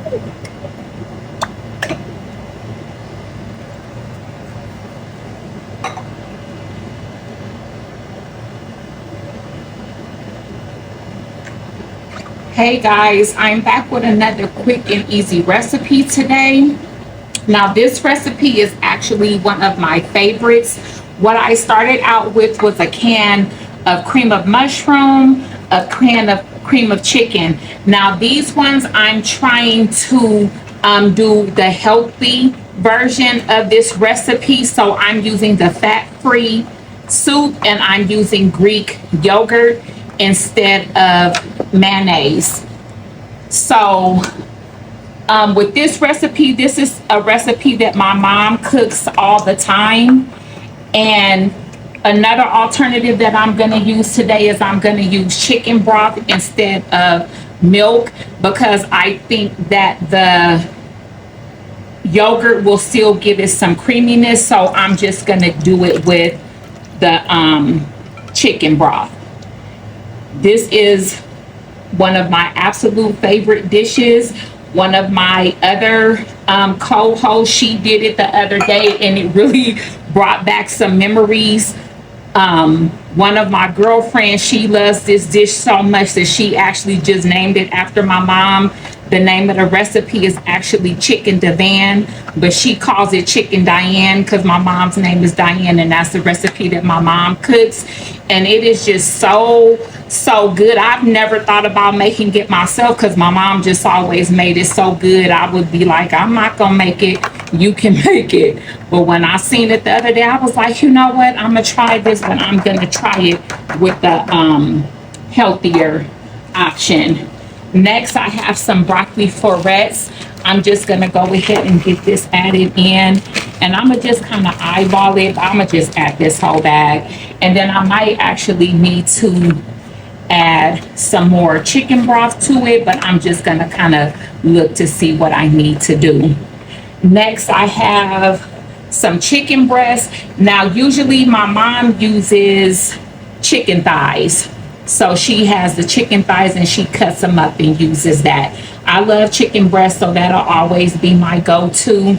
Hey guys, I'm back with another quick and easy recipe today. Now, this recipe is actually one of my favorites. What I started out with was a can of cream of mushroom, a can of cream of chicken. Now, these ones I'm trying to do the healthy version of this recipe. So I'm using the fat-free soup and I'm using Greek yogurt instead of mayonnaise. So with this recipe, this is a recipe that my mom cooks all the time. And another alternative that I'm going to use today is I'm going to use chicken broth instead of milk, because I think that the yogurt will still give it some creaminess. So I'm just going to do it with the chicken broth. This is one of my absolute favorite dishes. One of my other co-hosts, she did it the other day and it really brought back some memories. One of my girlfriends, she loves this dish so much that she actually just named it after my mom. The name of the recipe is actually chicken devan, but she calls it chicken Diane because my mom's name is Diane, and that's the recipe that my mom cooks. And it is just so good. I've never thought about making it myself because my mom just always made it so good. I would be like, I'm not gonna make it, you can make it. But when I seen it the other day, I was like, you know what, I'm gonna try this, but I'm gonna try it with the healthier option. Next, I have some broccoli florets. I'm just gonna go ahead and get this added in, and I'm gonna just kind of eyeball it. I'm gonna just add this whole bag, and then I might actually need to add some more chicken broth to it, but I'm just gonna kind of look to see what I need to do. Next, I have some chicken breast. Now, usually my mom uses chicken thighs. So she has the chicken thighs and she cuts them up and uses that. I love chicken breast, so that'll always be my go-to.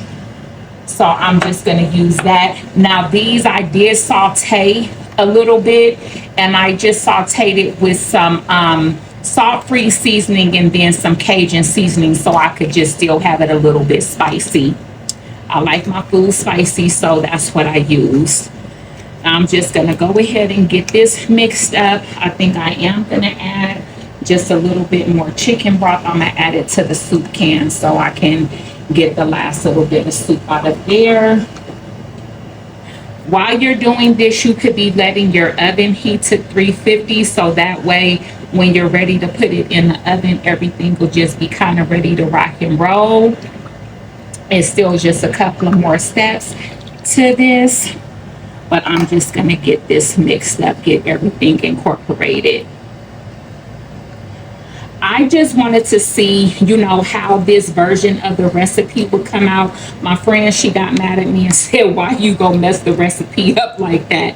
So I'm just gonna use that. Now, these I did saute a little bit, and I just sauteed it with some salt-free seasoning and then some Cajun seasoning so I could just still have it a little bit spicy. I like my food spicy, so that's what I use. I'm just gonna go ahead and get this mixed up. I think I am gonna add just a little bit more chicken broth. I'm gonna add it to the soup can so I can get the last little bit of soup out of there. While you're doing this, you could be letting your oven heat to 350, so that way when you're ready to put it in the oven, everything will just be kind of ready to rock and roll. It's still just a couple of more steps to this, but I'm just gonna get this mixed up, get everything incorporated. I just wanted to see, you know, how this version of the recipe would come out. My friend, she got mad at me and said, why you gonna mess the recipe up like that?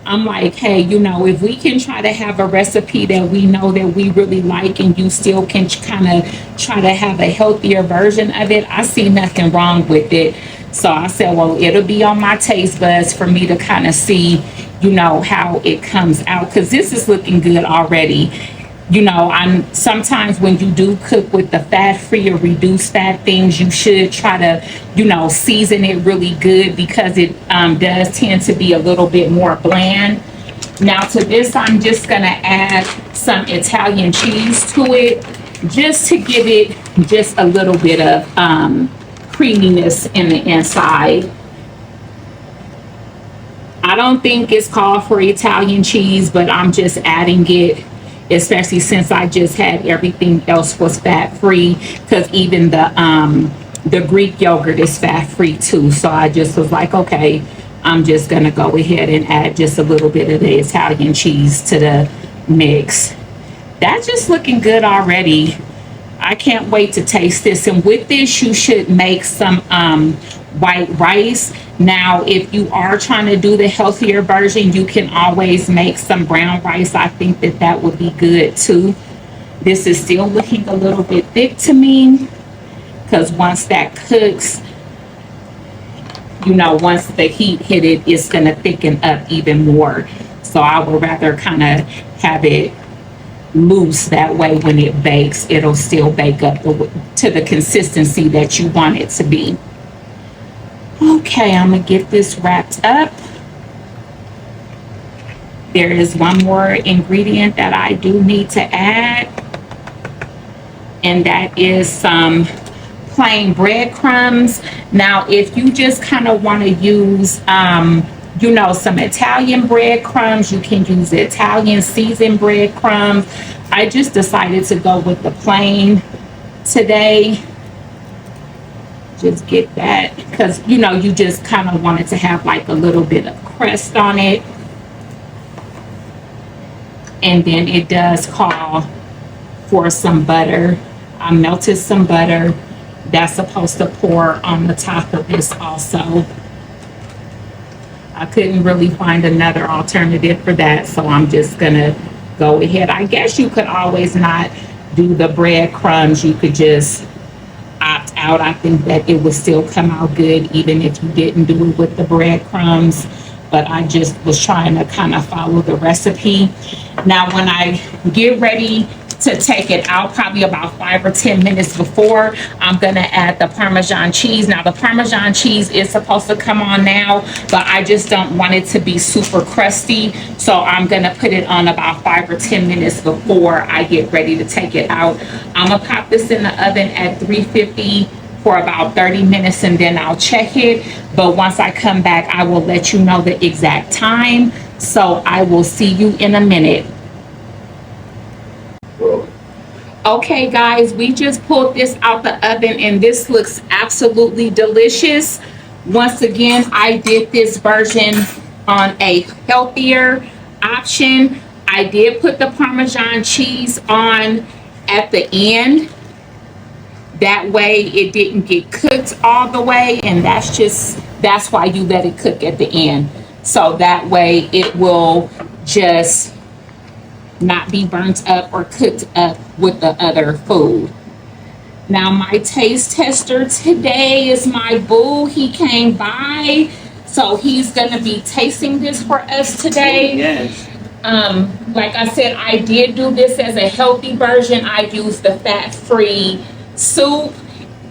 I'm like, hey, you know, if we can try to have a recipe that we know that we really like and you still can kind of try to have a healthier version of it, I see nothing wrong with it. So I said, well, it'll be on my taste buds for me to kind of see, you know, how it comes out, because this is looking good already. You know, I'm sometimes when you do cook with the fat-free or reduced fat things, you should try to, you know, season it really good, because it does tend to be a little bit more bland. Now to this, I'm just gonna add some Italian cheese to it, just to give it just a little bit of creaminess in the inside. I don't think it's called for Italian cheese, but I'm just adding it, especially since I just had everything else was fat-free, because even the Greek yogurt is fat-free too. So I just was like, okay, I'm just gonna go ahead and add just a little bit of the Italian cheese to the mix. That's just looking good already. I can't wait to taste this. And with this, you should make some white rice. Now, if you are trying to do the healthier version, you can always make some brown rice. I think that that would be good too. This is still looking a little bit thick to me. because once that cooks, you know, once the heat hit it, it's going to thicken up even more. So I would rather kind of have it loose. That way when it bakes, it'll still bake up to the consistency that you want it to be. Okay, I'm going to get this wrapped up. There is one more ingredient that I do need to add, and that is some plain breadcrumbs. Now, if you just kind of want to use, you know, some Italian breadcrumbs, you can use Italian seasoned breadcrumbs. I just decided to go with the plain today. Just get that because, you know, you just kind of want it to have like a little bit of crust on it. And then it does call for some butter. I melted some butter. That's supposed to pour on the top of this also. I couldn't really find another alternative for that, so I'm just gonna go ahead. I guess you could always not do the breadcrumbs. You could just opt out. I think that it would still come out good even if you didn't do it with the breadcrumbs. But I just was trying to kind of follow the recipe. Now, when I get ready to take it out, probably about 5 or 10 minutes before, I'm gonna add the Parmesan cheese. Now, the Parmesan cheese is supposed to come on now, but I just don't want it to be super crusty. So I'm gonna put it on about 5 or 10 minutes before I get ready to take it out. I'm gonna pop this in the oven at 350 for about 30 minutes, and then I'll check it. But once I come back, I will let you know the exact time. So I will see you in a minute. Okay, guys, we just pulled this out the oven, and this looks absolutely delicious. Once again, I did this version on a healthier option. I did put the Parmesan cheese on at the end. That way it didn't get cooked all the way, and that's why you let it cook at the end. So that way it will just not be burnt up or cooked up with the other food. Now, my taste tester today is my boo. He came by, so he's gonna be tasting this for us today. Yes. Like I said, I did do this as a healthy version. I used the fat-free soup,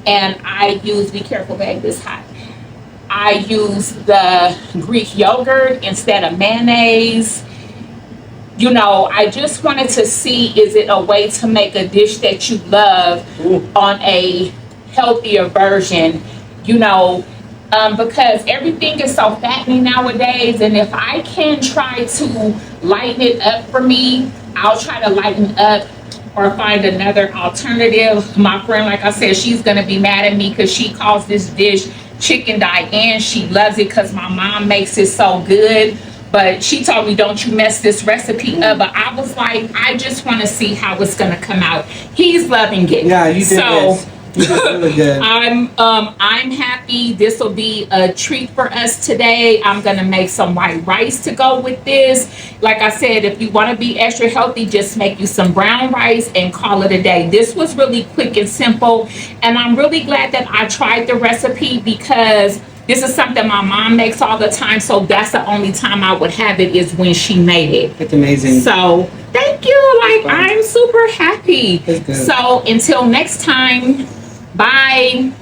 and I used, be careful, babe, this hot. I used the Greek yogurt instead of mayonnaise. You know, I just wanted to see, is it a way to make a dish that you love on a healthier version, you know, because everything is so fattening nowadays, and if I can try to lighten it up for me, I'll try to lighten up or find another alternative. My friend, like I said, she's gonna be mad at me because she calls this dish Chicken Diane. She loves it because my mom makes it so good. But she told me, don't you mess this recipe up. But I was like, I just want to see how it's gonna come out. He's loving it. Yeah, you did this. You did really good. I'm happy. This will be a treat for us today. I'm gonna make some white rice to go with this. Like I said, if you want to be extra healthy, just make you some brown rice and call it a day. This was really quick and simple, and I'm really glad that I tried the recipe because this is something my mom makes all the time, so that's the only time I would have it is when she made it. It's amazing. So thank you. Like, I'm super happy. So until next time, bye.